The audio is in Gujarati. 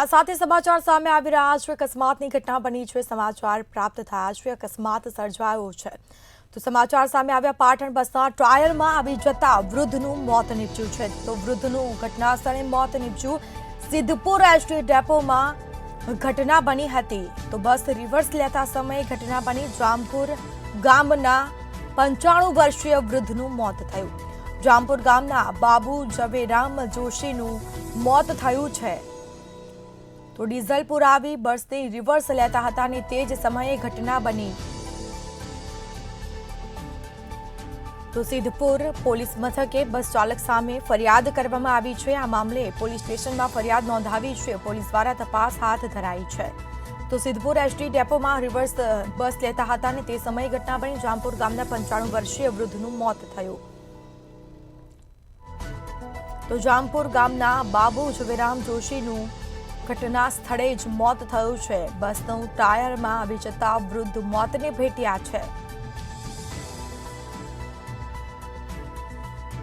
આ સાથે સમાચાર સામે આવી રહ્યા છે। અકસ્માતની ઘટના બની છે। સમાચાર પ્રાપ્ત થયા છે અકસ્માત સર્જાયો છે। તો સમાચાર સામે આવ્યા પાટણ બસના ટાયરમાં આવી જતા વૃદ્ધનું મોત નીપજ્યું છે। તો વૃદ્ધનું ઘટના સ્થળે મોત નીપજ્યું। સિદ્ધપુર એસટી ડેપોમાં ઘટના બની હતી। તો બસ રિવર્સ લેતા સમયે ઘટના બની। જામપુર ગામના 95 વર્ષીય વૃદ્ધનું મોત થયું। જામપુર ગામના બાબુ ઝવેરામ જોશીનું મોત થયું છે। તો ડીઝલ પુરાવી બસને રિવર્સ લેતા હતા અને તે જ સમયે ઘટના બની। તો સિદ્ધપુર પોલીસ મથકે બસ ચાલક સામે ફરિયાદ કરવામાં આવી છે। આ મામલે પોલીસ સ્ટેશનમાં ફરિયાદ નોંધાવી છે। પોલીસ દ્વારા તપાસ હાથ ધરાઈ છે। તો સિદ્ધપુર એસટી ડેપોમાં રિવર્સ બસ લેતા હતા અને તે સમયે ઘટના બની। જામપુર ગામના 95 વર્ષીય વૃદ્ધનું મોત થયું। તો જામપુર ગામના બાબુ ઝવેરામ જોશીનું ઘટના સ્થળે જ મોત થયું છે। બસનું ટાયરમાં આવી જતા વૃદ્ધ મોતને ભેટ્યા છે।